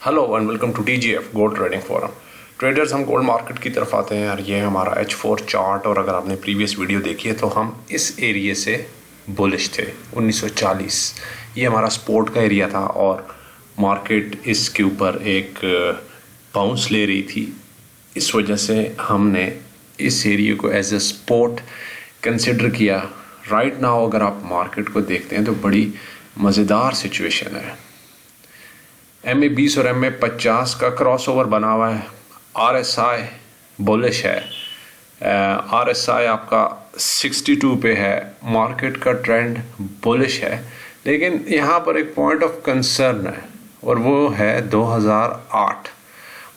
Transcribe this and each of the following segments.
Hello and welcome to TGF gold trading forum. Traders, हम gold market की तरफ आते हैं और ये हमारा H4 चार्ट। और अगर आपने प्रीवियस वीडियो देखी है तो हम इस एरिया से बुलिश थे 1940। ये हमारा सपोर्ट का एरिया था और मार्केट इसके ऊपर एक बाउंस ले रही थी। इस वजह से हमने इस एरिया को एज ए सपोर्ट कंसिडर किया। राइट नाउ अगर आप मार्केट को देखते हैं तो बड़ी मज़ेदार सिचुएशन है। MA20 और MA50 का क्रॉसओवर बना हुआ है। RSI बुलिश है। RSI आपका 62 पे है। मार्केट का ट्रेंड बुलिश है, लेकिन यहाँ पर एक पॉइंट ऑफ कंसर्न है और वो है 2008।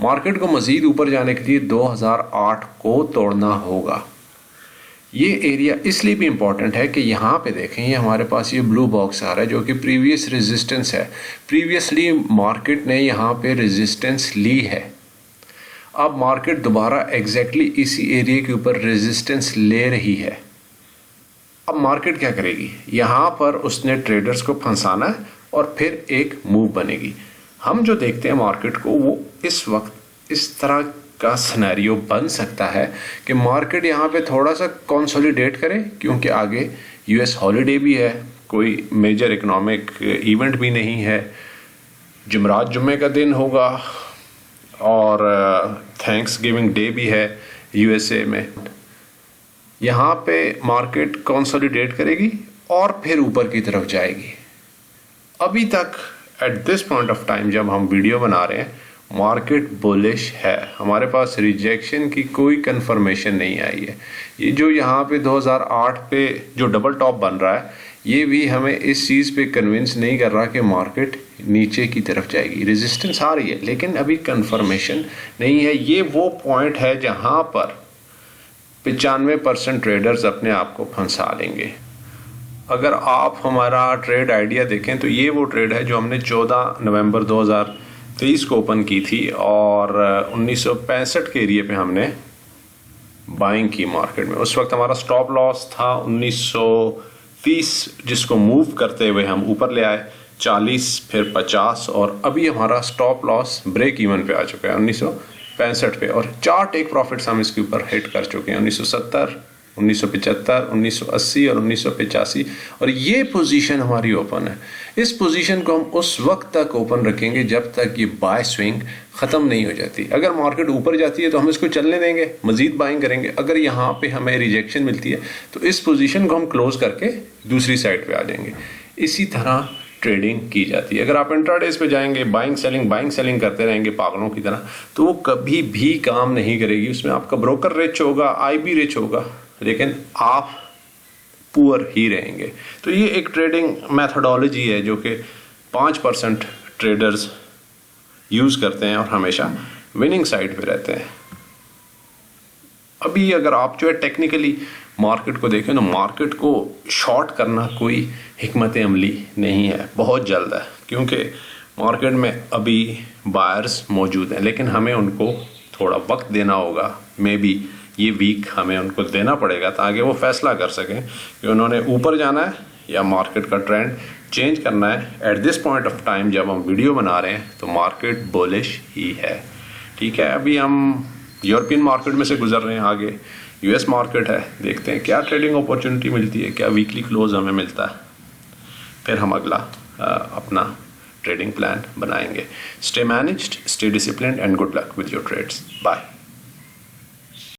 मार्केट को मज़ीद ऊपर जाने के लिए 2008 को तोड़ना होगा। ये एरिया इसलिए भी इम्पॉर्टेंट है कि यहाँ पे देखें, ये हमारे पास ये ब्लू बॉक्स आ रहा है जो कि प्रीवियस रेजिस्टेंस है। प्रीवियसली मार्केट ने यहाँ पे रेजिस्टेंस ली है। अब मार्केट दोबारा एग्जैक्टली इसी एरिया के ऊपर रेजिस्टेंस ले रही है। अब मार्केट क्या करेगी? यहाँ पर उसने ट्रेडर्स को फंसाना है और फिर एक मूव बनेगी। हम जो देखते हैं मार्केट को, वो इस वक्त इस तरह का सिनेरियो बन सकता है कि मार्केट यहाँ पे थोड़ा सा कंसोलिडेट करे, क्योंकि आगे US हॉलीडे भी है, कोई मेजर इकोनॉमिक इवेंट भी नहीं है। जुमरात जुम्मे का दिन होगा और थैंक्स गिविंग डे भी है USA में। यहाँ पे मार्केट कंसोलिडेट करेगी और फिर ऊपर की तरफ जाएगी। अभी तक at this point of time जब हम वीडियो बना रहे हैं, मार्केट बुलिश है। हमारे पास रिजेक्शन की कोई कंफर्मेशन नहीं आई है। ये जो यहाँ पे 2008 पे जो डबल टॉप बन रहा है, ये भी हमें इस चीज़ पे कन्विंस नहीं कर रहा कि मार्केट नीचे की तरफ जाएगी। रेजिस्टेंस आ रही है लेकिन अभी कंफर्मेशन नहीं है। ये वो पॉइंट है जहाँ पर 95% ट्रेडर्स अपने आप को फंसा लेंगे। अगर आप हमारा ट्रेड आइडिया देखें तो ये वो ट्रेड है जो हमने 14 नवंबर 2023 को ओपन की थी और 1965 के एरिया पे हमने बाइंग की मार्केट में। उस वक्त हमारा स्टॉप लॉस था 1930, जिसको मूव करते हुए हम ऊपर ले आए 40, फिर 50 और अभी हमारा स्टॉप लॉस ब्रेक इवन पे आ चुका है 1965 पे। और 4 टेक प्रॉफिट्स हम इसके ऊपर हिट कर चुके हैं 1970, 1975, 1980 और 1985। और ये पोजीशन हमारी ओपन है। इस पोजीशन को हम उस वक्त तक ओपन रखेंगे जब तक ये बाय स्विंग ख़त्म नहीं हो जाती। अगर मार्केट ऊपर जाती है तो हम इसको चलने देंगे, मज़ीद बाइंग करेंगे। अगर यहाँ पे हमें रिजेक्शन मिलती है तो इस पोजीशन को हम क्लोज करके दूसरी साइड पे आ जाएंगे। इसी तरह ट्रेडिंग की जाती है। अगर आप इंट्राडेज पे जाएंगे, बाइंग सेलिंग करते रहेंगे पागलों की तरह, तो वो कभी भी काम नहीं करेगी। उसमें आपका ब्रोकर रिच होगा, IB रिच होगा, लेकिन आप पुअर ही रहेंगे। तो ये एक ट्रेडिंग मैथडोलॉजी है जो कि 5% ट्रेडर्स यूज़ करते हैं और हमेशा विनिंग साइड पे रहते हैं। अभी अगर आप जो है टेक्निकली मार्केट को देखें तो मार्केट को शॉर्ट करना कोई हिकमत अमली नहीं है। बहुत जल्द है, क्योंकि मार्केट में अभी बायर्स मौजूद हैं, लेकिन हमें उनको थोड़ा वक्त देना होगा। मे बी ये वीक हमें उनको देना पड़ेगा ताकि वो फैसला कर सकें कि उन्होंने ऊपर जाना है या मार्केट का ट्रेंड चेंज करना है। At this point of time जब हम वीडियो बना रहे हैं तो मार्केट बुलिश ही है। ठीक है, अभी हम यूरोपियन मार्केट में से गुजर रहे हैं, आगे US मार्केट है। देखते हैं क्या ट्रेडिंग अपॉर्चुनिटी मिलती है, क्या वीकली क्लोज हमें मिलता है, फिर हम अगला अपना ट्रेडिंग प्लान बनाएंगे। Stay managed, stay disciplined and good luck with your trades. Bye.